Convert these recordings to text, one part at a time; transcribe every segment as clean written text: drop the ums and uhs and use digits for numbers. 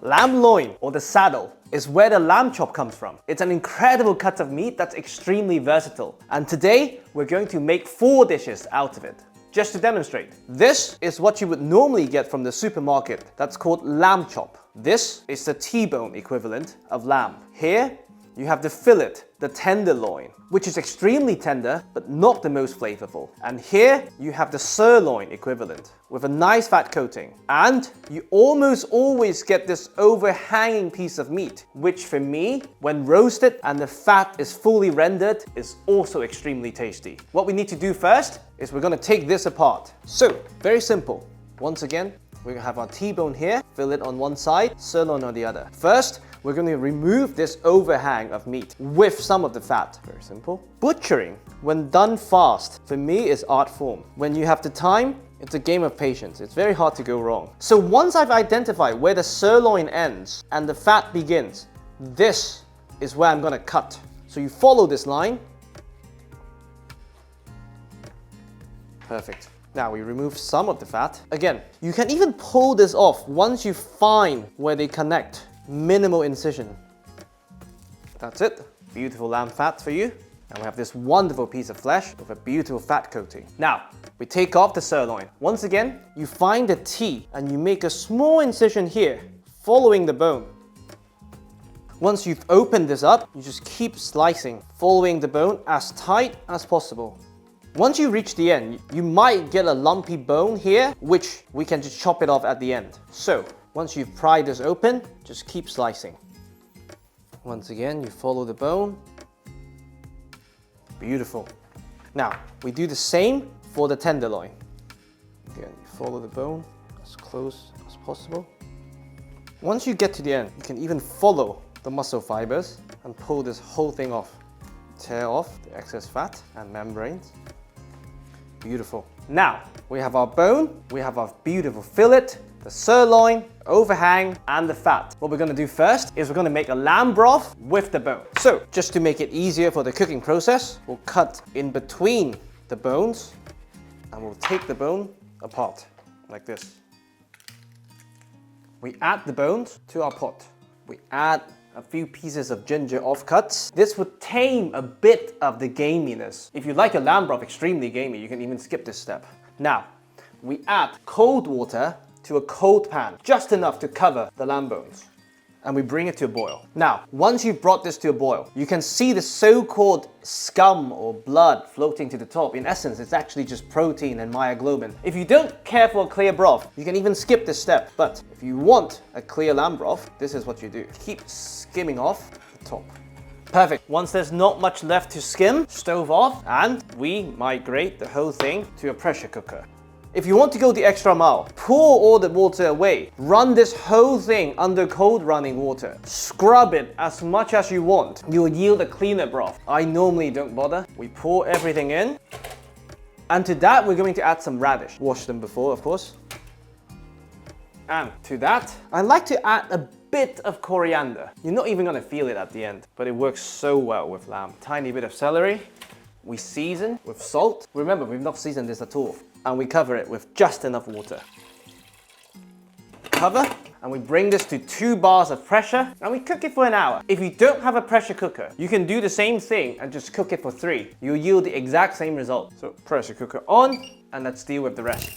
Lamb loin, or the saddle, is where the lamb chop comes from. It's an incredible cut of meat that's extremely versatile. And today, we're going to make 4 dishes out of it. Just to demonstrate, this is what you would normally get from the supermarket. That's called lamb chop. This is the T-bone equivalent of lamb. Here, you have the fillet, the tenderloin, which is extremely tender, but not the most flavorful. And here, you have the sirloin equivalent, with a nice fat coating. And you almost always get this overhanging piece of meat, which for me, when roasted and the fat is fully rendered, is also extremely tasty. What we need to do first is we're gonna take this apart. So, very simple. Once again, we have our T-bone here, fillet on one side, sirloin on the other. First, we're going to remove this overhang of meat with some of the fat. Very simple. Butchering, when done fast, for me is art form. When you have the time, it's a game of patience. It's very hard to go wrong. So once I've identified where the sirloin ends and the fat begins, this is where I'm going to cut. So you follow this line. Perfect. Now we remove some of the fat. Again, you can even pull this off once you find where they connect. Minimal incision. That's it. Beautiful lamb fat for you. And we have this wonderful piece of flesh with a beautiful fat coating. Now, we take off the sirloin. Once again, you find the T and you make a small incision here, following the bone. Once you've opened this up, you just keep slicing, following the bone as tight as possible. Once you reach the end, you might get a lumpy bone here, which we can just chop it off at the end. So, once you've pried this open, just keep slicing. Once again, you follow the bone. Beautiful. Now, we do the same for the tenderloin. Again, you follow the bone as close as possible. Once you get to the end, you can even follow the muscle fibers and pull this whole thing off. Tear off the excess fat and membranes. Beautiful. Now, we have our bone, we have our beautiful fillet, the sirloin, overhang, and the fat. What we're gonna do first is we're gonna make a lamb broth with the bone. So, just to make it easier for the cooking process, we'll cut in between the bones, and we'll take the bone apart, like this. We add the bones to our pot. We add a few pieces of ginger offcuts. This would tame a bit of the gaminess. If you like your lamb broth extremely gamey, you can even skip this step. Now, we add cold water to a cold pan, just enough to cover the lamb bones. And we bring it to a boil. Now, once you've brought this to a boil, you can see the so-called scum or blood floating to the top. In essence, it's actually just protein and myoglobin. If you don't care for a clear broth, you can even skip this step. But if you want a clear lamb broth, this is what you do. Keep skimming off the top. Perfect. Once there's not much left to skim, stove off, and we migrate the whole thing to a pressure cooker. If you want to go the extra mile, pour all the water away. Run this whole thing under cold running water. Scrub it as much as you want. You'll yield a cleaner broth. I normally don't bother. We pour everything in. And to that, we're going to add some radish. Wash them before, of course. And to that, I like to add a bit of coriander. You're not even gonna feel it at the end, but it works so well with lamb. Tiny bit of celery. We season with salt. Remember, we've not seasoned this at all. And we cover it with just enough water. Cover, and we bring this to 2 bars of pressure, and we cook it for an hour. If you don't have a pressure cooker, you can do the same thing and just cook it for 3. You'll yield the exact same result. So pressure cooker on, and let's deal with the rest.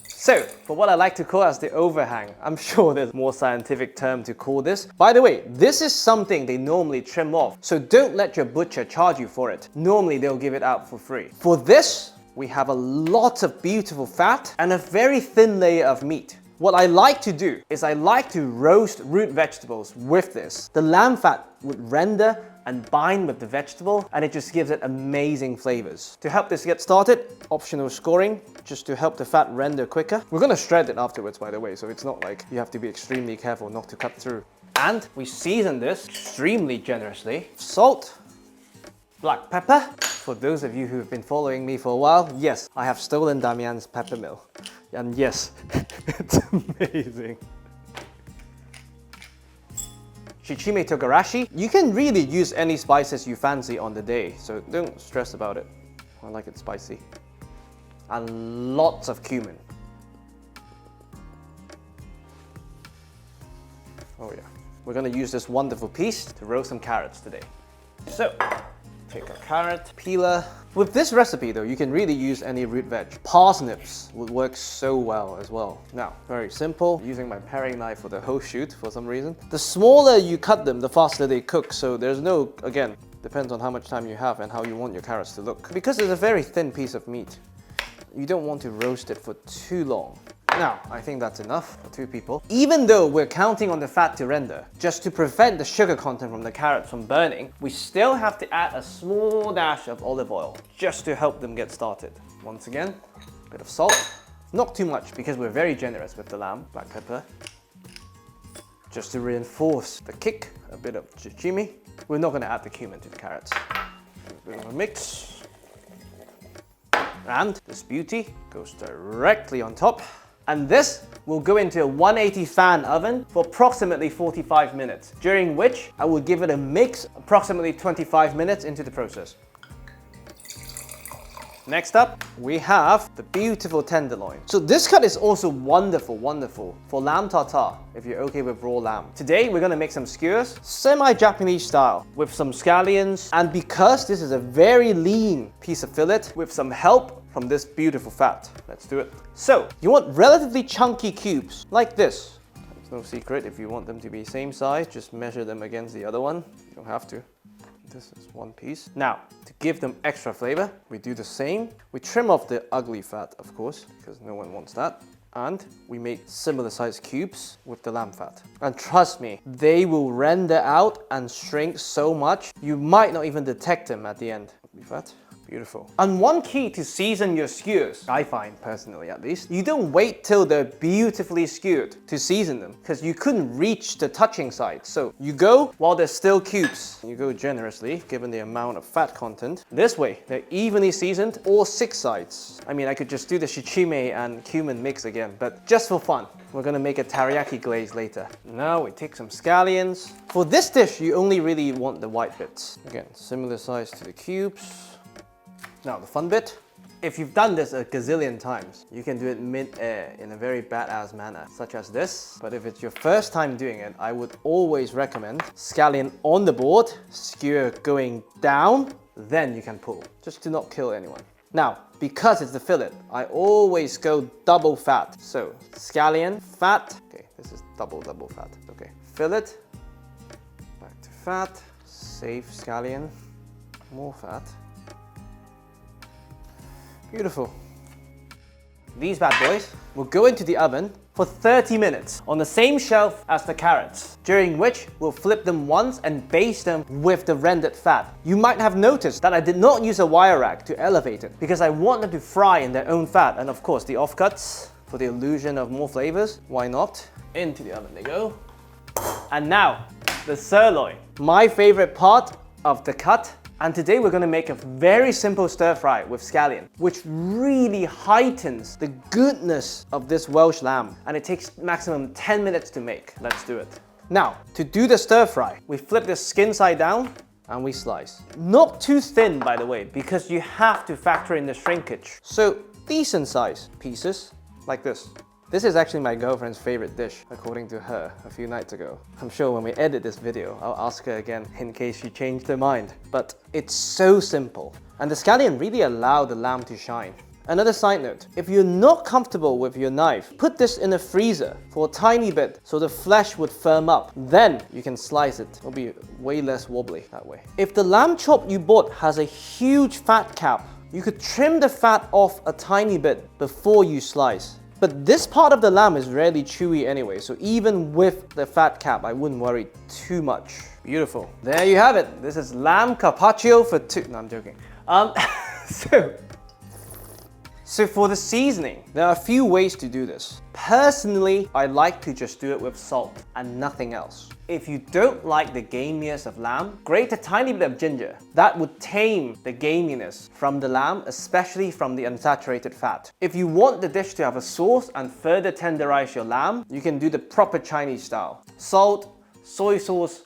So, for what I like to call as the overhang, I'm sure there's a more scientific term to call this. By the way, this is something they normally trim off, so don't let your butcher charge you for it. Normally, they'll give it out for free. For this, we have a lot of beautiful fat and a very thin layer of meat. What I like to do is I like to roast root vegetables with this. The lamb fat would render and bind with the vegetable, and it just gives it amazing flavors. To help this get started, optional scoring, just to help the fat render quicker. We're gonna shred it afterwards, by the way, so it's not like you have to be extremely careful not to cut through. And we season this extremely generously. Salt, black pepper. For those of you who have been following me for a while, yes, I have stolen Damian's pepper mill. And yes, it's amazing. Shichime togarashi. You can really use any spices you fancy on the day, so don't stress about it. I like it spicy. And lots of cumin. Oh yeah. We're gonna use this wonderful piece to roast some carrots today. So, take a carrot, peeler. With this recipe though, you can really use any root veg. Parsnips would work so well as well. Now, very simple, using my paring knife for the whole shoot for some reason. The smaller you cut them, the faster they cook, so there's no, again, depends on how much time you have and how you want your carrots to look. Because it's a very thin piece of meat, you don't want to roast it for too long. Now, I think that's enough for 2 people. Even though we're counting on the fat to render, just to prevent the sugar content from the carrots from burning, we still have to add a small dash of olive oil, just to help them get started. Once again, a bit of salt. Not too much, because we're very generous with the lamb. Black pepper. Just to reinforce the kick, a bit of sashimi. We're not going to add the cumin to the carrots. A bit of a mix. And this beauty goes directly on top. And this will go into a 180 fan oven for approximately 45 minutes, during which I will give it a mix approximately 25 minutes into the process. Next up, we have the beautiful tenderloin. So this cut is also wonderful for lamb tartare, if you're okay with raw lamb. Today, we're gonna make some skewers, semi-Japanese style, with some scallions. And because this is a very lean piece of fillet, with some help from this beautiful fat. Let's do it. So, you want relatively chunky cubes, like this. It's no secret, if you want them to be same size, just measure them against the other one. You don't have to. This is one piece. Now, to give them extra flavor, we do the same. We trim off the ugly fat, of course, because no one wants that. And we make similar sized cubes with the lamb fat. And trust me, they will render out and shrink so much, you might not even detect them at the end. Ugly fat. Beautiful. And one key to season your skewers, I find personally at least, you don't wait till they're beautifully skewered to season them, because you couldn't reach the touching side. So you go while they're still cubes. You go generously, given the amount of fat content. This way, they're evenly seasoned, all 6 sides. I mean, I could just do the shichime and cumin mix again, but just for fun, we're gonna make a teriyaki glaze later. Now we take some scallions. For this dish, you only really want the white bits. Again, similar size to the cubes. Now, the fun bit, if you've done this a gazillion times, you can do it mid-air in a very badass manner, such as this. But if it's your first time doing it, I would always recommend scallion on the board, skewer going down, then you can pull, just to not kill anyone. Now, because it's the fillet, I always go double fat. So, scallion, fat, okay, this is double fat, okay. Fillet, back to fat, save scallion, more fat. Beautiful. These bad boys will go into the oven for 30 minutes on the same shelf as the carrots, during which we'll flip them once and baste them with the rendered fat. You might have noticed that I did not use a wire rack to elevate it, because I want them to fry in their own fat, and of course the offcuts, for the illusion of more flavors, why not? Into the oven they go. And now, the sirloin. My favorite part of the cut. And today we're going to make a very simple stir fry with scallion, which really heightens the goodness of this Welsh lamb. And it takes maximum 10 minutes to make. Let's do it. Now, to do the stir fry, we flip the skin side down and we slice. Not too thin, by the way, because you have to factor in the shrinkage. So, decent size pieces, like this. This is actually my girlfriend's favorite dish, according to her, a few nights ago. I'm sure when we edit this video, I'll ask her again in case she changed her mind. But it's so simple. And the scallion really allow the lamb to shine. Another side note, if you're not comfortable with your knife, put this in a freezer for a tiny bit so the flesh would firm up. Then you can slice it. It'll be way less wobbly that way. If the lamb chop you bought has a huge fat cap, you could trim the fat off a tiny bit before you slice. But this part of the lamb is rarely chewy anyway, so even with the fat cap, I wouldn't worry too much. Beautiful. There you have it. This is lamb carpaccio for 2. No, I'm joking. So for the seasoning, there are a few ways to do this. Personally, I like to just do it with salt and nothing else. If you don't like the gaminess of lamb, grate a tiny bit of ginger. That would tame the gaminess from the lamb, especially from the unsaturated fat. If you want the dish to have a sauce and further tenderize your lamb, you can do the proper Chinese style. Salt, soy sauce,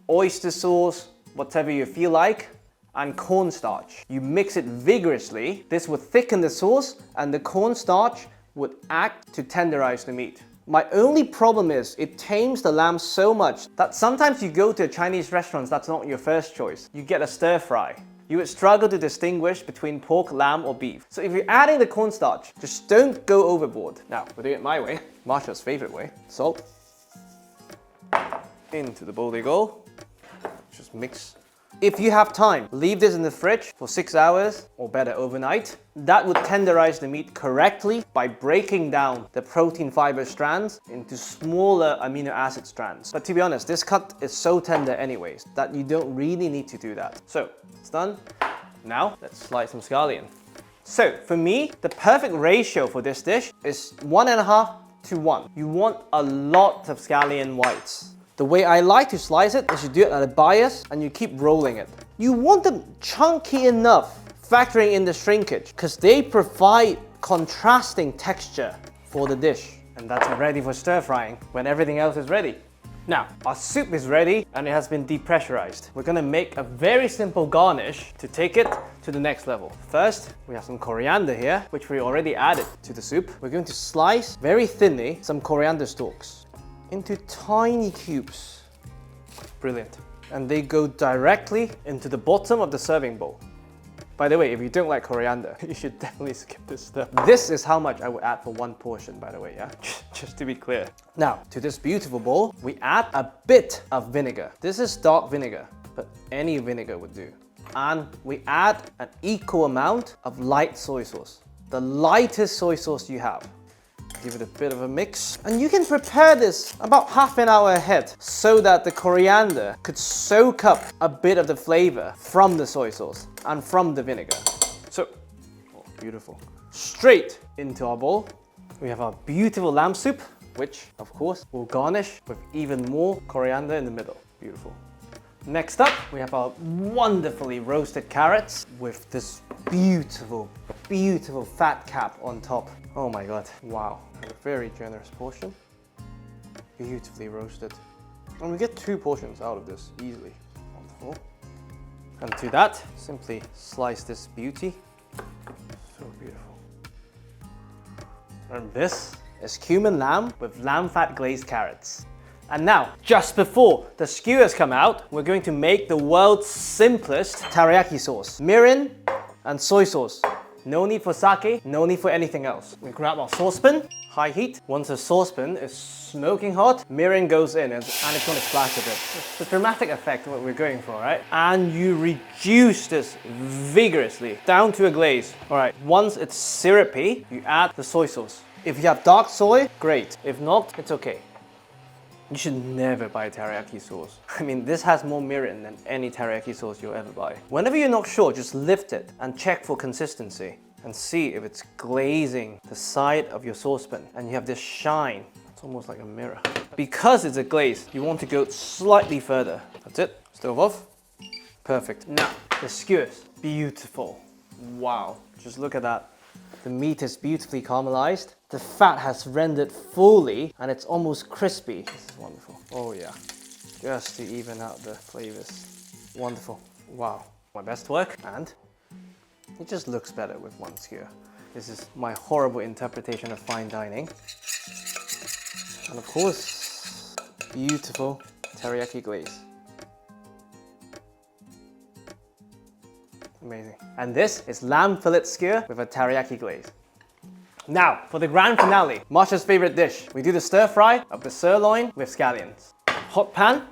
oyster sauce, whatever you feel like, and cornstarch. You mix it vigorously. This would thicken the sauce and the cornstarch would act to tenderize the meat. My only problem is it tames the lamb so much that sometimes you go to a Chinese restaurant that's not your first choice. You get a stir fry. You would struggle to distinguish between pork, lamb or beef. So if you're adding the cornstarch, just don't go overboard. Now, we're doing it my way, Marsha's favorite way. Salt. Into the bowl they go. Just mix. If you have time, leave this in the fridge for 6 hours, or better, overnight. That would tenderize the meat correctly by breaking down the protein fiber strands into smaller amino acid strands. But to be honest, this cut is so tender anyways that you don't really need to do that. So, it's done. Now, let's slice some scallion. So, for me, the perfect ratio for this dish is 1.5 to 1. You want a lot of scallion whites. The way I like to slice it is you do it at a bias and you keep rolling it. You want them chunky enough, factoring in the shrinkage, because they provide contrasting texture for the dish. And that's ready for stir frying when everything else is ready. Now, our soup is ready and it has been depressurized. We're gonna make a very simple garnish to take it to the next level. First, we have some coriander here, which we already added to the soup. We're going to slice very thinly some coriander stalks into tiny cubes. Brilliant. And they go directly into the bottom of the serving bowl. By the way, if you don't like coriander, you should definitely skip this step. This is how much I would add for one portion, by the way, yeah? Just to be clear. Now, to this beautiful bowl, we add a bit of vinegar. This is dark vinegar, but any vinegar would do. And we add an equal amount of light soy sauce. The lightest soy sauce you have. Give it a bit of a mix. And you can prepare this about half an hour ahead so that the coriander could soak up a bit of the flavor from the soy sauce and from the vinegar. So, oh, beautiful. Straight into our bowl, we have our beautiful lamb soup, which, of course, we'll garnish with even more coriander in the middle. Beautiful. Next up, we have our wonderfully roasted carrots with this beautiful, beautiful fat cap on top. Oh my god, wow. A very generous portion. Beautifully roasted. And we get 2 portions out of this easily. Wonderful. And to that, simply slice this beauty. So beautiful. And this is cumin lamb with lamb fat glazed carrots. And now, just before the skewers come out, we're going to make the world's simplest teriyaki sauce. Mirin and soy sauce. No need for sake, no need for anything else. We grab our saucepan, high heat. Once the saucepan is smoking hot, mirin goes in and it's going to splash a bit. It's the dramatic effect what we're going for, right? And you reduce this vigorously down to a glaze. All right, once it's syrupy, you add the soy sauce. If you have dark soy, great. If not, it's okay. You should never buy teriyaki sauce. I mean, this has more mirin than any teriyaki sauce you'll ever buy. Whenever you're not sure, just lift it and check for consistency and see if it's glazing the side of your saucepan and you have this shine. It's almost like a mirror. Because it's a glaze, you want to go slightly further. That's it. Stove off. Perfect. Now, the skewers. Beautiful. Wow. Just look at that. The meat is beautifully caramelized. The fat has rendered fully and it's almost crispy. This is wonderful. Oh yeah. Just to even out the flavors. Wonderful. Wow. My best work, and it just looks better with one skewer. This is my horrible interpretation of fine dining. And of course, beautiful teriyaki glaze. Amazing. And this is lamb fillet skewer with a teriyaki glaze. Now, for the grand finale, Marsha's favorite dish. We do the stir fry of the sirloin with scallions. Hot pan.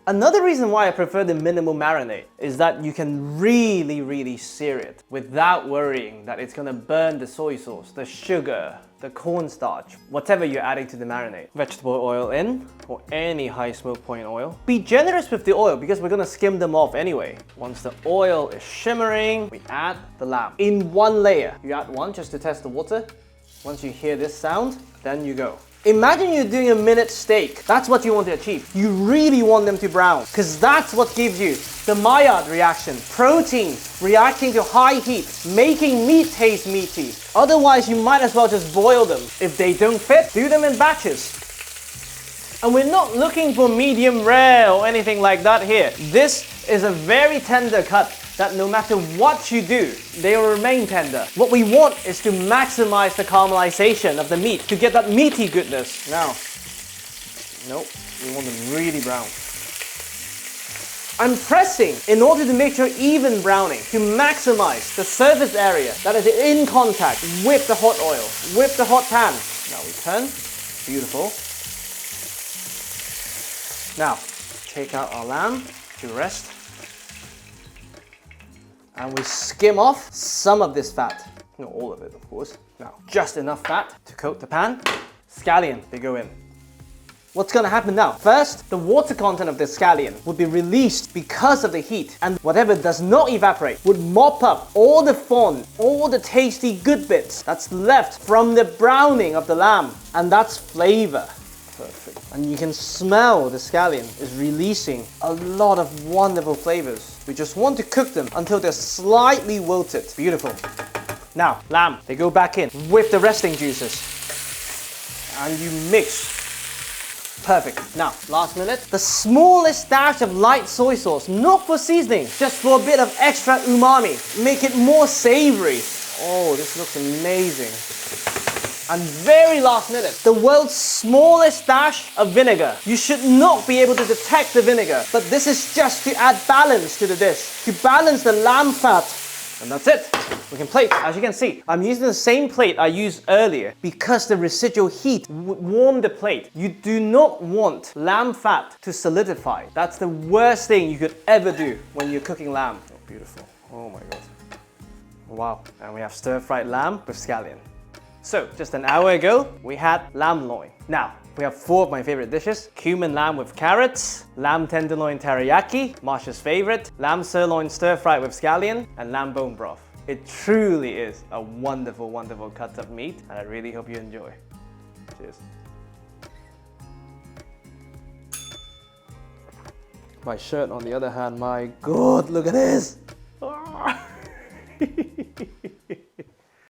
Another reason why I prefer the minimal marinade is that you can really sear it without worrying that it's gonna burn the soy sauce, the sugar, the cornstarch, whatever you're adding to the marinade. Vegetable oil in, or any high smoke point oil. Be generous with the oil because we're gonna skim them off anyway. Once the oil is shimmering, we add the lamb in one layer. You add one just to test the water. Once you hear this sound, then you go. Imagine you're doing a minute steak. That's what you want to achieve. You really want them to brown because that's what gives you the Maillard reaction. Protein reacting to high heat, making meat taste meaty. Otherwise, you might as well just boil them. If they don't fit, do them in batches. And we're not looking for medium rare or anything like that here. This is a very tender cut that no matter what you do, they will remain tender. What we want is to maximize the caramelization of the meat to get that meaty goodness. Now, nope, we want them really brown. I'm pressing in order to make sure even browning, to maximize the surface area that is in contact with the hot oil, with the hot pan. Now we turn, beautiful. Now, take out our lamb to rest. And we skim off some of this fat. Not all of it, of course. Now, just enough fat to coat the pan. Scallion, they go in. What's going to happen now? First, the water content of the scallion would be released because of the heat, and whatever does not evaporate would mop up all the fond, all the tasty good bits that's left from the browning of the lamb, and that's flavor. Perfect. And you can smell the scallion is releasing a lot of wonderful flavors. We just want to cook them until they're slightly wilted. Beautiful. Now, lamb, they go back in with the resting juices, and you mix. Perfect. Now, last minute, the smallest dash of light soy sauce, not for seasoning, just for a bit of extra umami. Make it more savory. Oh, this looks amazing. And very last minute, the world's smallest dash of vinegar. You should not be able to detect the vinegar, but this is just to add balance to the dish, to balance the lamb fat. And that's it. We can plate. As you can see, I'm using the same plate I used earlier because the residual heat would warm the plate. You do not want lamb fat to solidify. That's the worst thing you could ever do when you're cooking lamb. Oh, beautiful. Oh my God. Wow. And we have stir-fried lamb with scallion. So, just an hour ago, we had lamb loin. Now, we have 4 of my favorite dishes: cumin lamb with carrots, lamb tenderloin teriyaki, Marsha's favorite, lamb sirloin stir-fried with scallion, and lamb bone broth. It truly is a wonderful, wonderful cut of meat, and I really hope you enjoy. Cheers. My shirt, on the other hand, my God, look at this!